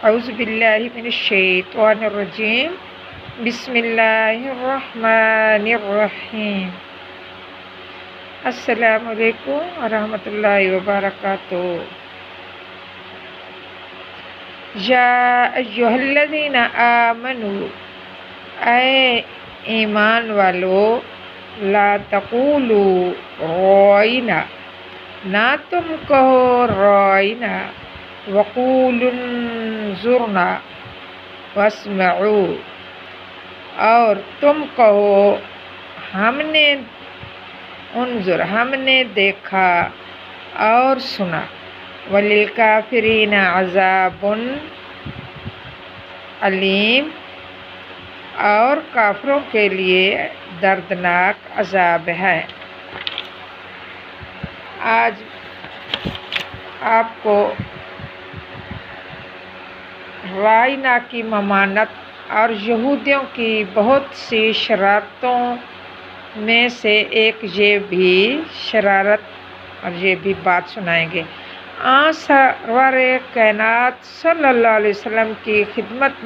اعوذ باللہ من الشیطان الرجیم بسم اللہ الرحمن الرحیم۔ السلام علیکم ورحمۃ اللہ وبرکاتہ۔ یا ایھا الذین آمنوا، اے ایمان والو، لا تقولوا رائنا، نہ تم کہو رائنا، وقولوا انظرنا واسمعوا، اور تم کہو ہم نے انظر، ہم نے دیکھا اور سنا۔ وللکافرین عذاب علیم، اور کافروں کے لیے دردناک عذاب ہے۔ آج آپ کو رائنا کی ممانعت اور یہودیوں کی بہت سی شرارتوں میں سے ایک یہ بھی شرارت اور یہ بھی بات سنائیں گے۔ سرور کائنات صلی اللہ علیہ وسلم کی خدمت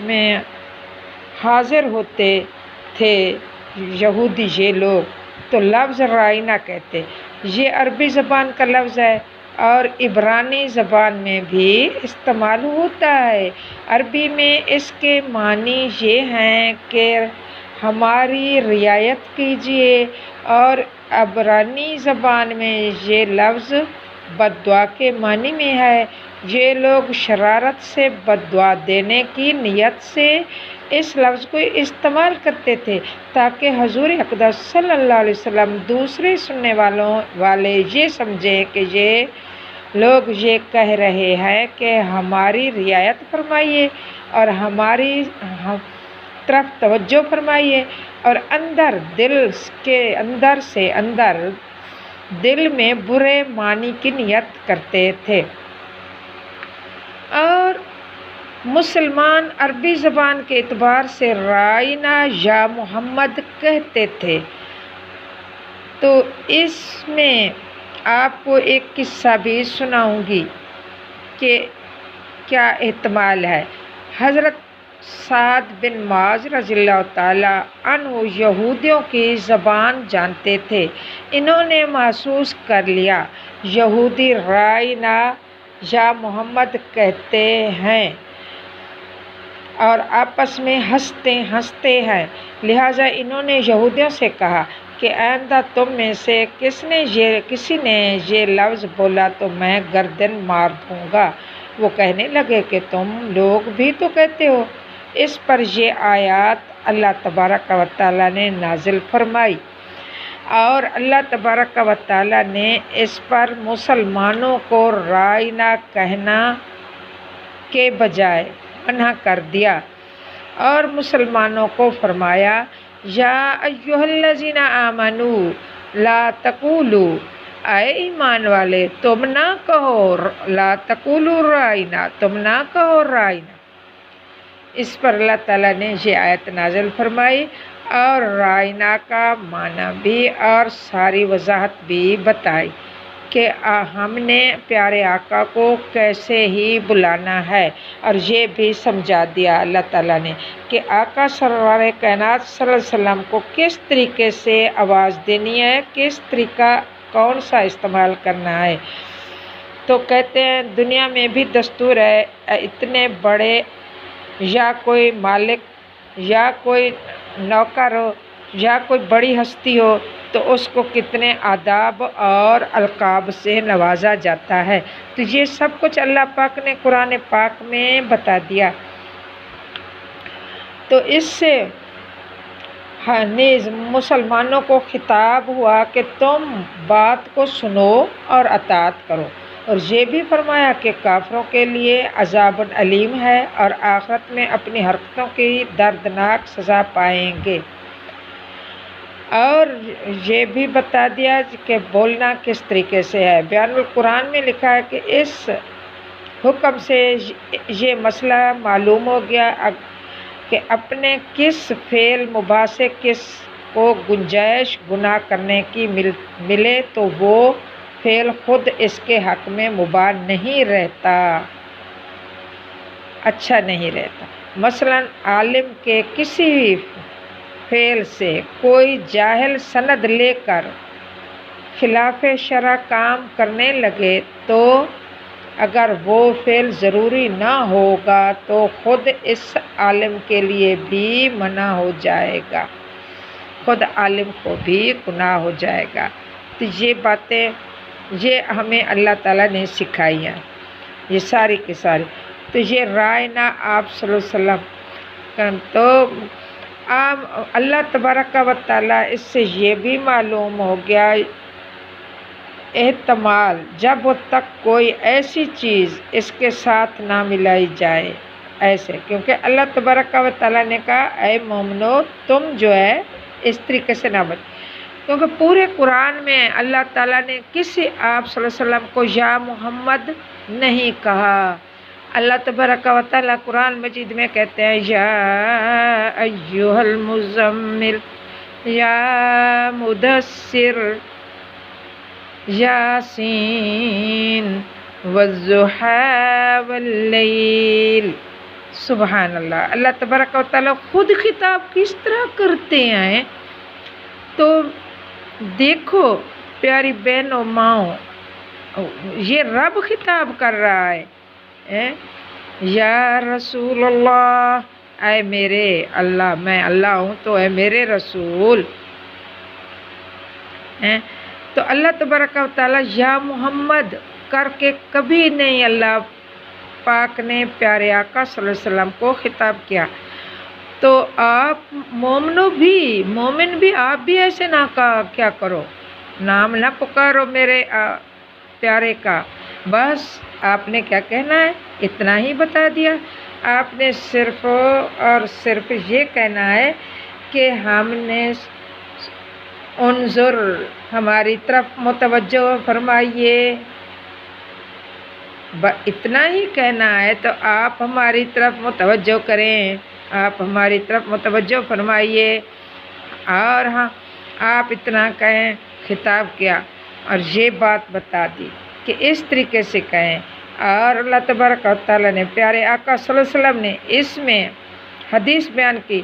میں حاضر ہوتے تھے یہودی یہ لوگ، تو لفظ رائنا کہتے۔ یہ عربی زبان کا لفظ ہے اور عبرانی زبان میں بھی استعمال ہوتا ہے۔ عربی میں اس کے معنی یہ ہیں کہ ہماری رعایت کیجیے، اور عبرانی زبان میں یہ لفظ بد دعا کے معنی میں ہے۔ یہ لوگ شرارت سے بد دعا دینے کی نیت سے اس لفظ کو استعمال کرتے تھے تاکہ حضور اقدس صلی اللہ علیہ وسلم دوسرے سننے والے یہ سمجھیں کہ یہ لوگ یہ کہہ رہے ہیں کہ ہماری رعایت فرمائیے اور ہماری طرف توجہ فرمائیے، اور دل میں برے معنی کی نیت کرتے تھے۔ اور مسلمان عربی زبان کے اعتبار سے رائنا یا محمد کہتے تھے۔ تو اس میں آپ کو ایک قصہ بھی سناؤں گی کہ کیا احتمال ہے۔ حضرت سعد بن معاذ رضی اللہ تعالیٰ عنہ یہودیوں کی زبان جانتے تھے۔ انہوں نے محسوس کر لیا یہودی رائنا یا محمد کہتے ہیں اور آپس میں ہنستے ہیں، لہٰذا انہوں نے یہودیوں سے کہا کہ آئندہ تم میں سے کسی نے یہ لفظ بولا تو میں گردن مار دوں گا۔ وہ کہنے لگے کہ تم لوگ بھی تو کہتے ہو۔ اس پر یہ آیات اللہ تبارک و تعالیٰ نے نازل فرمائی، اور اللہ تبارک و تعالیٰ نے اس پر مسلمانوں کو رائنا کہنا کے بجائے منع کر دیا، اور مسلمانوں کو فرمایا یا ایھا الذین آمنوا لا تقولوا، اے ایمان والے تم نہ کہو لا تقولوا رائنا، تم نہ کہو رائنا۔ اس پر اللہ تعالیٰ نے یہ آیت نازل فرمائی اور رائنا کا معنی بھی اور ساری وضاحت بھی بتائی کہ ہم نے پیارے آقا کو کیسے ہی بلانا ہے، اور یہ بھی سمجھا دیا اللہ تعالیٰ نے کہ آقا سرور کائنات صلی اللہ علیہ وسلم کو کس طریقے سے آواز دینی ہے، کس طریقہ کون سا استعمال کرنا ہے۔ تو کہتے ہیں دنیا میں بھی دستور ہے، اتنے بڑے یا کوئی مالک یا کوئی نوکر ہو یا کوئی بڑی ہستی ہو تو اس کو کتنے آداب اور القاب سے نوازا جاتا ہے۔ تو یہ سب کچھ اللہ پاک نے قرآن پاک میں بتا دیا۔ تو اس سے نیز مسلمانوں کو خطاب ہوا کہ تم بات کو سنو اور اطاعت کرو، اور یہ بھی فرمایا کہ کافروں کے لیے عذاب علیم ہے اور آخرت میں اپنی حرکتوں کی دردناک سزا پائیں گے۔ اور یہ بھی بتا دیا کہ بولنا کس طریقے سے ہے۔ بیان القرآن میں لکھا ہے کہ اس حکم سے یہ مسئلہ معلوم ہو گیا کہ اپنے کس فعل مباح سے کس کو گنجائش گناہ کرنے کی ملے تو وہ فعل خود اس کے حق میں مباح نہیں رہتا۔ اچھا نہیں رہتا۔ مثلاً عالم کے کسی بھی فعل سے کوئی جاہل سند لے کر خلاف شرع کام کرنے لگے تو اگر وہ فعل ضروری نہ ہوگا تو خود اس عالم کے لیے بھی منع ہو جائے گا، خود عالم کو بھی گناہ ہو جائے گا۔ تو یہ باتیں یہ ہمیں اللہ تعالیٰ نے سکھائی ہیں، یہ ساری کی ساری۔ تو یہ رائے نہ آپ صلی اللہ علیہ وسلم تو اللہ تبارک و تعالیٰ اس سے یہ بھی معلوم ہو گیا احتمال جب تک کوئی ایسی چیز اس کے ساتھ نہ ملائی جائے ایسے، کیونکہ اللہ تبارک و تعالیٰ نے کہا اے مومنو تم جو ہے اس طریقے سے نہ بچو، کیونکہ پورے قرآن میں اللہ تعالیٰ نے کسی آپ صلی اللہ علیہ وسلم کو یا محمد نہیں کہا۔ اللہ تبارک و تعالیٰ قرآن مجید میں کہتے ہیں یا ایھا المزمل یا مدثر یاسین والضحی واللیل۔ سبحان اللہ، اللہ تبارک و تعالیٰ خود خطاب کس طرح کرتے ہیں۔ تو دیکھو پیاری بہنوں ماؤں، یہ رب خطاب کر رہا ہے، یا رسول اللہ، اے میرے اللہ، میں اللہ ہوں تو اے میرے رسول۔ تو اللہ تبارک و تعالیٰ یا محمد کر کے کبھی نہیں اللہ پاک نے پیارے آقا صلی اللہ علیہ وسلم کو خطاب کیا۔ تو آپ مومن بھی آپ بھی ایسے نہ کیا کرو، نام نہ پکارو میرے پیارے کا، بس آپ نے کیا کہنا ہے اتنا ہی بتا دیا۔ آپ نے صرف اور صرف یہ کہنا ہے کہ ہم نے انظر، ہماری طرف متوجہ فرمائیے، اتنا ہی کہنا ہے۔ تو آپ ہماری طرف متوجہ کریں، آپ ہماری طرف متوجہ فرمائیے، اور ہاں آپ اتنا کہیں، خطاب کیا اور یہ بات بتا دی کہ اس طریقے سے کہیں۔ اور اللہ تبارک و تعالیٰ نے پیارے آقا صلی اللہ علیہ وسلم نے اس میں حدیث بیان کی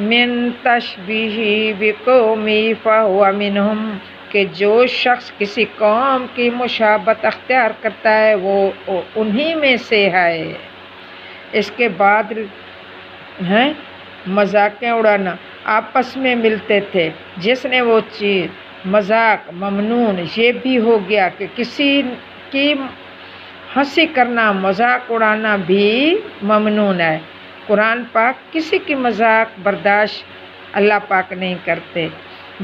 من تشبیہ بقومی فہو منہم، کہ جو شخص کسی قوم کی مشابہت اختیار کرتا ہے وہ انہی میں سے ہے۔ اس کے بعد ہیں مذاقیں اڑانا، آپس میں ملتے تھے، جس نے وہ چیز مذاق ممنون، یہ بھی ہو گیا کہ کسی کی ہنسی کرنا، مذاق اڑانا بھی ممنون ہے۔ قرآن پاک کسی کی مذاق برداشت اللہ پاک نہیں کرتے،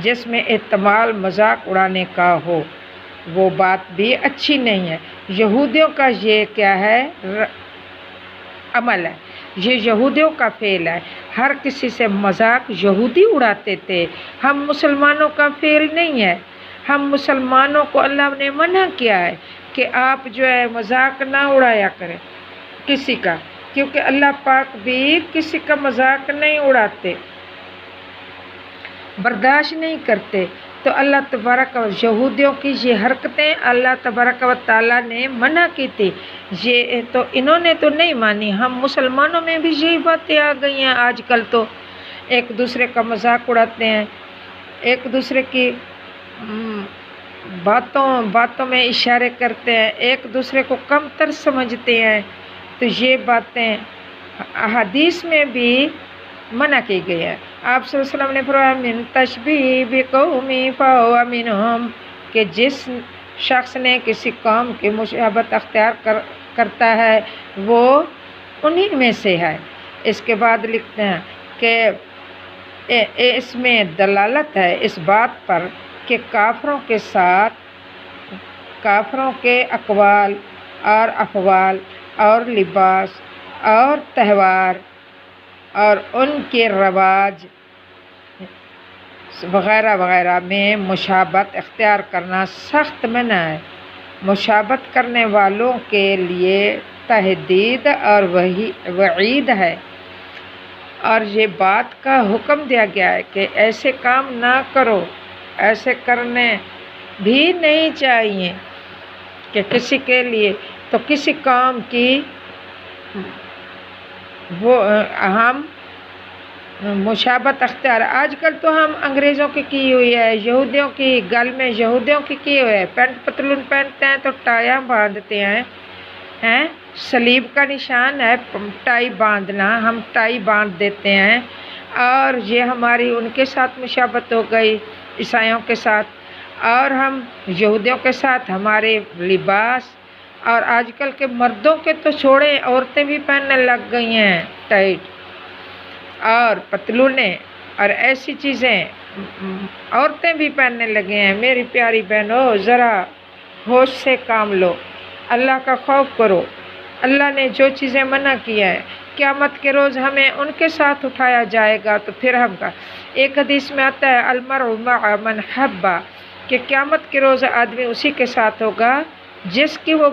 جس میں احتمال مذاق اڑانے کا ہو وہ بات بھی اچھی نہیں ہے۔ یہودیوں کا یہ کیا ہے عمل ہے، یہ یہودیوں کا فعل ہے، ہر کسی سے مذاق یہودی اڑاتے تھے۔ ہم مسلمانوں کا فعل نہیں ہے، ہم مسلمانوں کو اللہ نے منع کیا ہے کہ آپ جو ہے مذاق نہ اڑایا کریں کسی کا، کیونکہ اللہ پاک بھی کسی کا مذاق نہیں اڑاتے، برداشت نہیں کرتے۔ تو اللہ تبارک و یہودیوں کی یہ حرکتیں اللہ تبارک و تعالیٰ نے منع کی تھی، یہ تو انہوں نے تو نہیں مانی۔ ہم مسلمانوں میں بھی یہی باتیں آ گئی ہیں، آج کل تو ایک دوسرے کا مذاق اڑاتے ہیں، ایک دوسرے کی باتوں میں اشارے کرتے ہیں، ایک دوسرے کو کم تر سمجھتے ہیں۔ تو یہ باتیں احادیث میں بھی منع کی گئی ہے۔ آپ صلی اللہ علیہ وسلم نے فرمایا من تشبیہ بقومی فہو منہم، کہ جس شخص نے کسی قوم کی مشابہت اختیار کرتا ہے وہ انہی میں سے ہے۔ اس کے بعد لکھتے ہیں کہ اس میں دلالت ہے اس بات پر کہ کافروں کے ساتھ کافروں کے اقوال اور افعال اور لباس اور تہوار اور ان کے رواج وغیرہ وغیرہ میں مشابہت اختیار کرنا سخت منع ہے۔ مشابہت کرنے والوں کے لیے تحدید اور وعید ہے، اور یہ بات کا حکم دیا گیا ہے کہ ایسے کام نہ کرو، ایسے کرنے بھی نہیں چاہیے کہ کسی کے لیے تو کسی کام کی وہ ہم مشابہت اختیار، آج کل تو ہم انگریزوں کی ہوئی ہے، یہودیوں کی، گل میں یہودیوں کی کیے ہوئے ہے، پینٹ پتلون پہنتے ہیں تو ٹائیاں باندھتے ہیں، صلیب کا نشان ہے ٹائی باندھنا، ہم ٹائی باندھ دیتے ہیں، اور یہ ہماری ان کے ساتھ مشابہت ہو گئی، عیسائیوں کے ساتھ، اور ہم یہودیوں کے ساتھ ہمارے لباس، اور آج کل کے مردوں کے تو چھوڑیں، عورتیں بھی پہننے لگ گئی ہیں ٹائٹ اور پتلونیں اور ایسی چیزیں عورتیں بھی پہننے لگے ہیں۔ میری پیاری بہنوں، ذرا ہوش سے کام لو، اللہ کا خوف کرو۔ اللہ نے جو چیزیں منع کیا ہے، قیامت کے روز ہمیں ان کے ساتھ اٹھایا جائے گا، تو پھر ہم کا ایک حدیث میں آتا ہے المرء مع من حبا، کہ قیامت کے روز آدمی اسی کے ساتھ ہوگا جس کی وہ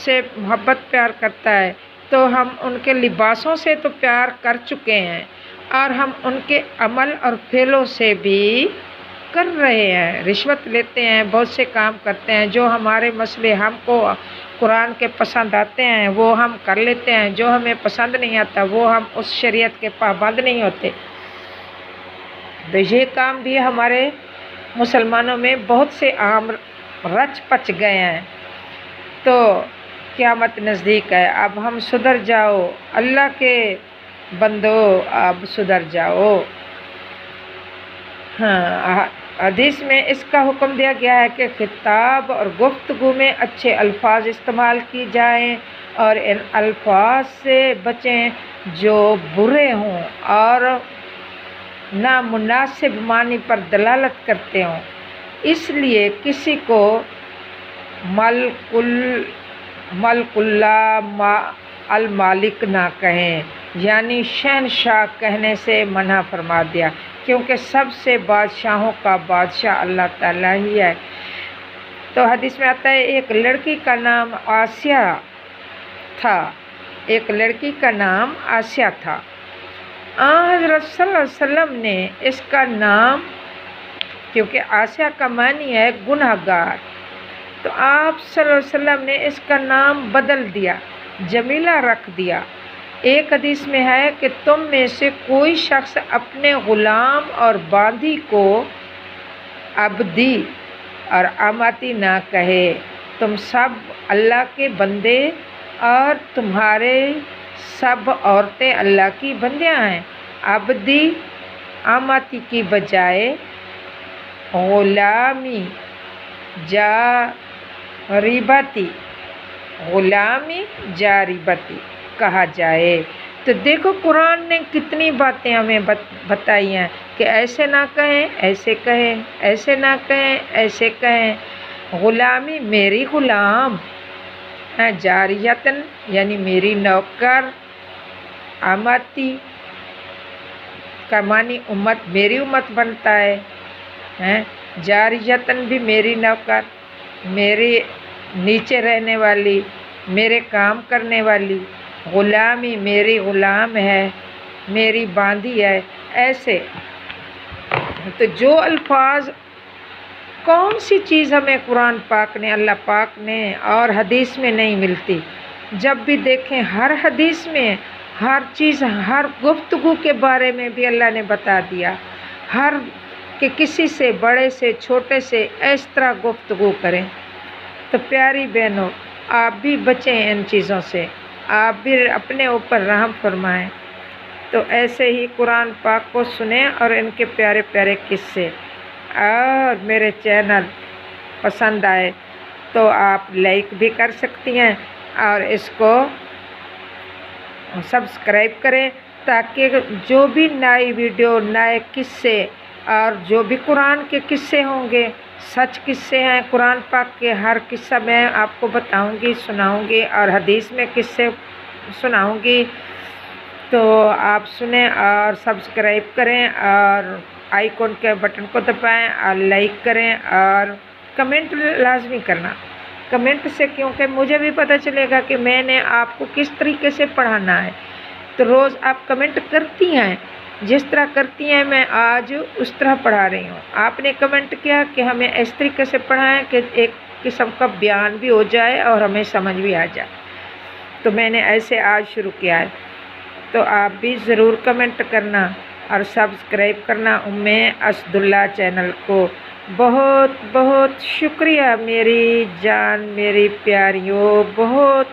سے محبت پیار کرتا ہے۔ تو ہم ان کے لباسوں سے تو پیار کر چکے ہیں، اور ہم ان کے عمل اور فعلوں سے بھی کر رہے ہیں، رشوت لیتے ہیں، بہت سے کام کرتے ہیں، جو ہمارے مسئلے ہم کو قرآن کے پسند آتے ہیں وہ ہم کر لیتے ہیں، جو ہمیں پسند نہیں آتا وہ ہم اس شریعت کے پابند نہیں ہوتے۔ تو یہ کام بھی ہمارے مسلمانوں میں بہت سے عام رچ پچ گئے ہیں۔ تو قیامت نزدیک ہے، اب ہم سدھر جاؤ، اللہ کے بندو اب سدھر جاؤ۔ ہاں، حدیث میں اس کا حکم دیا گیا ہے کہ خطاب اور گفتگو میں اچھے الفاظ استعمال کی جائیں، اور ان الفاظ سے بچیں جو برے ہوں اور نامناسب معنی پر دلالت کرتے ہوں۔ اس لیے کسی کو ملک اللہ المالک نہ کہیں، یعنی شہنشاہ کہنے سے منع فرما دیا، کیونکہ سب سے بادشاہوں کا بادشاہ اللہ تعالیٰ ہی ہے۔ تو حدیث میں آتا ہے ایک لڑکی کا نام آسیہ تھا، ایک لڑکی کا نام آسیہ تھا۔ حضرت صلی اللہ علیہ وسلم نے اس کا نام، کیونکہ آسیہ کا معنی ہے گنہگار، تو آپ صلی اللہ علیہ وسلم نے اس کا نام بدل دیا، جمیلہ رکھ دیا۔ ایک حدیث میں ہے کہ تم میں سے کوئی شخص اپنے غلام اور باندھی کو عبدی اور اماتی نہ کہے، تم سب اللہ کے بندے اور تمہارے سب عورتیں اللہ کی بندیاں ہیں۔ عبدی اماتی کی بجائے غلامی جاریبتی کہا جائے۔ تو دیکھو قرآن نے کتنی باتیں ہمیں بتائی ہیں کہ ایسے نہ کہیں، ایسے کہیں، ایسے نہ کہیں، ایسے کہیں۔ غلامی میری غلام، جاریتن یعنی میری نوکر، امتی کا معنی امت، میری امت بنتا ہے، جاریتن بھی میری نوکر، میرے نیچے رہنے والی، میرے کام کرنے والی، غلامی میری غلام ہے، میری باندھی ہے، ایسے۔ تو جو الفاظ، کون سی چیز ہمیں قرآن پاک نے، اللہ پاک نے اور حدیث میں نہیں ملتی؟ جب بھی دیکھیں ہر حدیث میں ہر چیز، ہر گفتگو کے بارے میں بھی اللہ نے بتا دیا، ہر کہ کسی سے بڑے سے چھوٹے سے اس طرح گفتگو کریں۔ تو پیاری بہنوں، آپ بھی بچیں ان چیزوں سے، آپ بھی اپنے اوپر رحم فرمائیں۔ تو ایسے ہی قرآن پاک کو سنیں اور ان کے پیارے پیارے قصے، اور میرے چینل پسند آئے تو آپ لائک بھی کر سکتی ہیں اور اس کو سبسکرائب کریں، تاکہ جو بھی نئی ویڈیو، نئے قصے اور جو بھی قرآن کے قصے ہوں گے، سچ قصے ہیں قرآن پاک کے، ہر قصہ میں آپ کو بتاؤں گی، سناؤں گی، اور حدیث میں قصے سناؤں گی۔ تو آپ سنیں اور سبسکرائب کریں اور آئیکن کے بٹن کو دبائیں اور لائک کریں، اور کمنٹ لازمی کرنا، کمنٹ سے، کیونکہ مجھے بھی پتہ چلے گا کہ میں نے آپ کو کس طریقے سے پڑھانا ہے۔ تو روز آپ کمنٹ کرتی ہیں، جس طرح کرتی ہیں میں آج اس طرح پڑھا رہی ہوں۔ آپ نے کمنٹ کیا کہ ہمیں اس طریقے سے پڑھائیں کہ ایک قسم کا بیان بھی ہو جائے اور ہمیں سمجھ بھی آ جائے، تو میں نے ایسے آج شروع کیا ہے۔ تو آپ بھی ضرور کمنٹ کرنا اور سبسکرائب کرنا اسداللہ چینل کو۔ بہت بہت شکریہ میری جان، میری پیاریوں، بہت